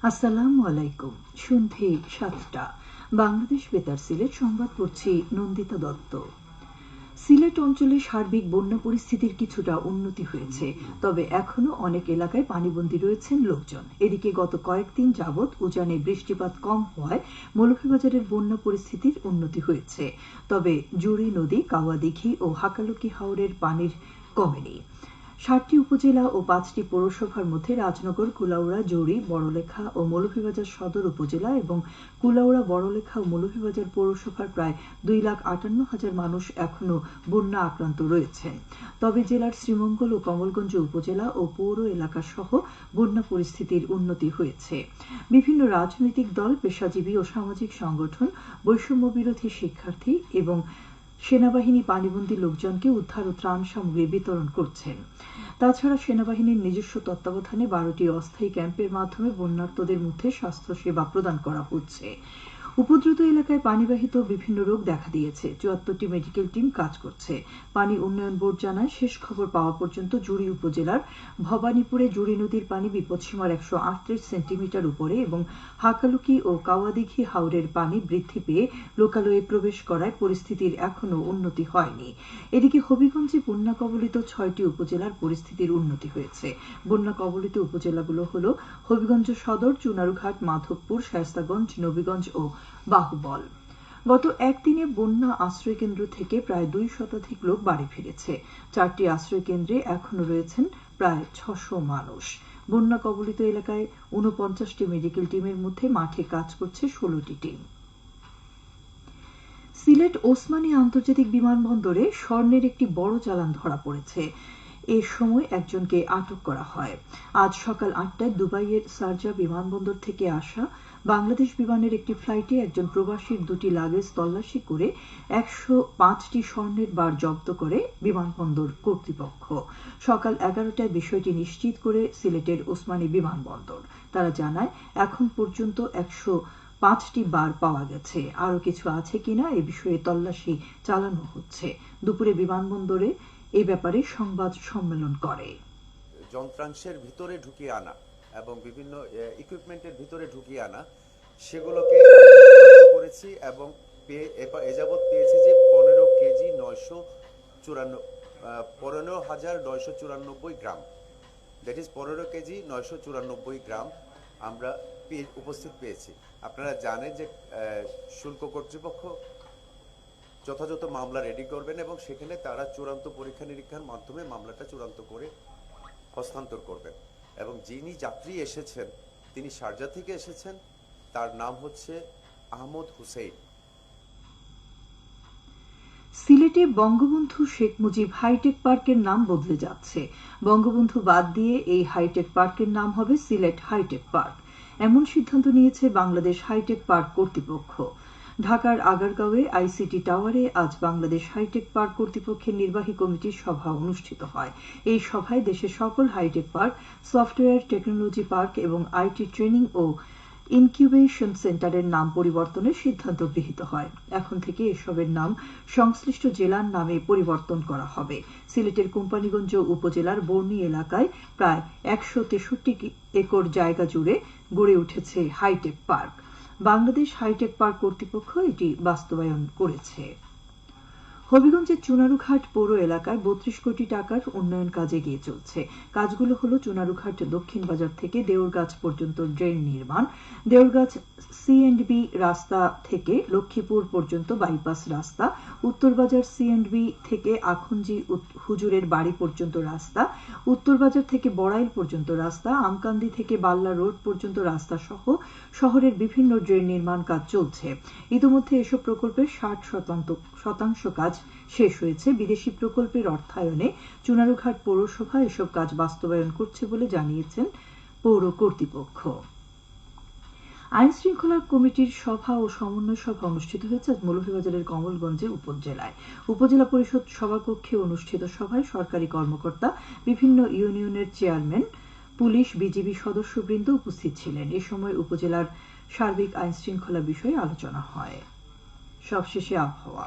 আসসালামু আলাইকুম। সন্ধে ৭টা। বাংলাদেশ বেতার সিলেট সংবাদ পড়ছি নন্দিতা দত্ত। সিলেট অঞ্চলে সার্বিক বন্যা পরিস্থিতির কিছুটা উন্নতি হয়েছে, তবে এখনো অনেক এলাকায় পানিবন্দী রয়েছেন লোকজন। এদিকে গত কয়েকদিন যাবৎ উজানে বৃষ্টিপাত কম হওয়ায় মৌলভীবাজারের বন্যা পরিস্থিতির উন্নতি হয়েছে, তবে জুড়ি নদী, কাওয়াদিঘি ও হাকালুকি হাওরের পানির কমেনি। ৭টি উপজেলা ও ৫টি পৌরসভার মধ্যে রাজনগর, কুলাউড়া, জৌড়ি, বড়লেখা ও মৌলভীবাজার সদর উপজেলা এবং কুলাউড়া, বড়লেখা ও মৌলভীবাজার পৌরসভার প্রায় ২,৫৮,০০০ মানুষ এখনো বন্যা আক্রান্ত রয়েছেন। তবে জেলার শ্রীমঙ্গল ও কমলগঞ্জ উপজেলা ও পৌর এলাকা সহ বন্যা পরিস্থিতির উন্নতি হয়েছে। বিভিন্ন রাজনৈতিক দল, পেশাজীবী ও সামাজিক সংগঠন, বৈষম্য বিরোধী শিক্ষার্থী এবং সেনাবাহিনী পানিবন্দী লোকজনকে উদ্ধার ও ত্রাণ সামগ্রী বিতরণ করছেন। তাছাড়া সেনাবাহিনীর নিজস্ব তত্ত্বাবধানে ১২টি অস্থায়ী ক্যাম্পের মাধ্যমে বন্যার্তদের মধ্যে স্বাস্থ্যসেবা প্রদান করা হচ্ছে। উপদ্রুত এলাকায় পানিবাহিত বিভিন্ন রোগ দেখা দিয়েছে। ৭৪টি মেডিকেল টিম কাজ করছে। পানি উন্নয়ন বোর্ড জানায়, শেষ খবর পাওয়া পর্যন্ত জুড়ি উপজেলার ভবানীপুরে জুড়ি নদীর পানি বিপদসীমার ১৩৮ সেন্টিমিটার উপরে এবং হাকালুকি ও কাওয়াদিঘি হাওরের পানি বৃদ্ধি পেয়ে লোকালয়ে প্রবেশ করায় পরিস্থিতির এখনো উন্নতি হয়নি। এদিকে হবিগঞ্জে বন্যা কবলিত ৬টি উপজেলার পরিস্থিতির উন্নতি হয়েছে। বন্যা কবলিত উপজেলাগুলো হল হবিগঞ্জ সদর, চুনারুঘাট, মাধবপুর, শায়েস্তাগঞ্জ, নবীগঞ্জ ও বাহুবল। গত একদিনে বন্যা আশ্রয়কেন্দ্র থেকে প্রায় ২ শতাধিক লোক বাড়ি ফিরেছে। ৪টি আশ্রয়কেন্দ্রে এখনো রয়েছেন প্রায় ৬০০ মানুষ। বন্যা কবলিত এলাকায় ৪৯টি মেডিকেল টিমের মধ্যে মাঠে কাজ করছে ১৬টি টিম। সিলেট ওসমানী আন্তর্জাতিক বিমানবন্দরে স্বর্ণের একটি বড় চালান ধরা পড়েছে। এ সময় একজনকে আটক করা হয়। আজ সকাল ৮টায় দুবাইয়ের শারজাহ বিমানবন্দর থেকে আসা বাংলাদেশ বিমানের একটি ফ্লাইটে একজন প্রবাসীর ২টি লাগেজ তল্লাশি করে ১০৫টি স্বর্ণের বার জব্দ করে বিমানবন্দর কর্তৃপক্ষ। সকাল ১১টায় বিষয়টি নিশ্চিত করে সিলেটের ওসমানী বিমানবন্দর। তারা জানায়, এখন পর্যন্ত ১০৫টি বার পাওয়া গেছে। আরও কিছু আছে কিনা এ বিষয়ে তল্লাশি চালানো হচ্ছে। দুপুরে বিমানবন্দরে এই ব্যাপারে সংবাদ সম্মেলন করে। যন্ত্রাংশের ভিতরে ঢুকিয়ে আনা এবং বিভিন্ন ইকুইপমেন্টের ভিতরে ঢুকিয়ে আনা, সেগুলোকে করেছি এবং এ যাবৎ পেয়েছি যে 15,994 গ্রাম, দ্যাট ইজ 15 কেজি 994 গ্রাম আমরা উপস্থিত পেয়েছি। আপনারা জানেন যে শুল্ক কর্তৃপক্ষ যথাযথ মামলা রেডি করবেন এবং সেখানে তারা চূড়ান্ত পরীক্ষা নিরীক্ষার মাধ্যমে মামলাটা চূড়ান্ত করে হস্তান্তর করবেন। এবং যিনি যাত্রী এসেছেন তিনি শারজাহ থেকে এসেছেন, তার নাম হচ্ছে আহমদ হুসেইন। সিলেটে বঙ্গবন্ধু শেখ মুজিব হাইটেক পার্কের নাম বদলে যাচ্ছে। বঙ্গবন্ধু বাদ দিয়ে এই হাইটেক পার্কের নাম হবে সিলেট হাইটেক পার্ক। এমন সিদ্ধান্ত নিয়েছে বাংলাদেশ হাইটেক পার্ক কর্তৃপক্ষ। ঢাকার আগারগাঁওয়ে আইসিটি টাওয়ারে আজ বাংলাদেশ হাইটেক পার্ক কর্তৃপক্ষের নির্বাহী কমিটির সভা অনুষ্ঠিত হয়। এই সভায় দেশের সকল hi tech park, software technology park এবং আইটি ট্রেনিং ও ইনকিউবেশন সেন্টারের নাম পরিবর্তনের সিদ্ধান্ত গৃহীত হয়। এখন থেকে এসবের নাম সংশ্লিষ্ট জেলার নামে পরিবর্তন করা হবে। সিলেটের কোম্পানীগঞ্জ উপজেলার বর্ণী এলাকায় প্রায় ১৬৩ একর জায়গা জুড়ে গড়ে উঠেছে hi tech park. Bangladesh hi tech park কর্তৃপক্ষ এটি বাস্তবায়ন করেছে। হবিগঞ্জের চুনারুঘাট পৌর এলাকায় ৩২ কোটি টাকার উন্নয়ন কাজ এগিয়ে চলছে। কাজগুলো হল চুনারুঘাট দক্ষিণ বাজার থেকে দেউরগাছ পর্যন্ত ড্রেন নির্মাণ, দেউরগাছ সি&বি রাস্তা থেকে লক্ষ্মীপুর পর্যন্ত বাইপাস রাস্তা, উত্তরবাজার সি&বি থেকে আখুঞ্জি হুজুরের বাড়ি পর্যন্ত রাস্তা, উত্তরবাজার থেকে বড়াইল পর্যন্ত রাস্তা, আমকান্দি থেকে বাল্লা রোড পর্যন্ত রাস্তা সহ শহরের বিভিন্ন ড্রেন নির্মাণ কাজ চলছে। ইতিমধ্যে এসব প্রকল্পের ৬০% কাজ শেষ হয়েছে। বিদেশি প্রকল্পের অর্থায়নে চুনারুঘাট পৌরসভা এসব কাজ বাস্তবায়ন করছে বলে জানিয়েছেন পৌর কর্তৃপক্ষ। আইন শৃঙ্খলা কমিটির সভা ও সমন্বয় সভা অনুষ্ঠিত হয়েছে আজ মৌলভীবাজারের কমলগঞ্জে উপজেলায়। উপজেলা পরিষদ সভাকক্ষে অনুষ্ঠিত সভায় সরকারি কর্মকর্তা, বিভিন্ন ইউনিয়নের চেয়ারম্যান, পুলিশ, বিজিবি সদস্যবৃন্দ উপস্থিত ছিলেন। এ সময় উপজেলার সার্বিক আইন শৃঙ্খলা বিষয়ে আলোচনা হয়। সবশেষে আবহাওয়া।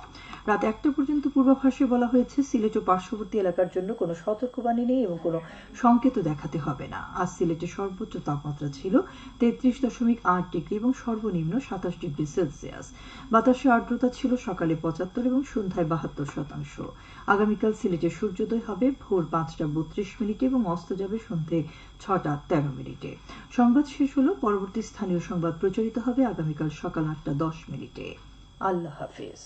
রাত 1টা পর্যন্ত পূর্বাভাসে বলা হয়েছে সিলেট ও পার্শ্ববর্তী এলাকার জন্য কোনো সতর্কবাণী নেই এবং কোনো সংকেতও দেখাতে হবে না। আজ সিলেটে সর্বোচ্চ তাপমাত্রা ছিল 33.8 ডিগ্রি এবং সর্বনিম্ন 27 ডিগ্রি সেলসিয়াস। বাতাসে আর্দ্রতা ছিল সকালে 75 এবং সন্ধ্যায় 72%। আগামীকাল সিলেটে সূর্যোদয় হবে ভোর 5টা 32 মিনিটে এবং অস্ত যাবে সন্ধ্যে 6টা 13 মিনিটে। সংবাদ শেষ হলো। পরবর্তী স্থানীয় সংবাদ প্রচারিত হবে আগামীকাল সকাল 8টা 10 মিনিটে। আল্লাহ হাফেজ।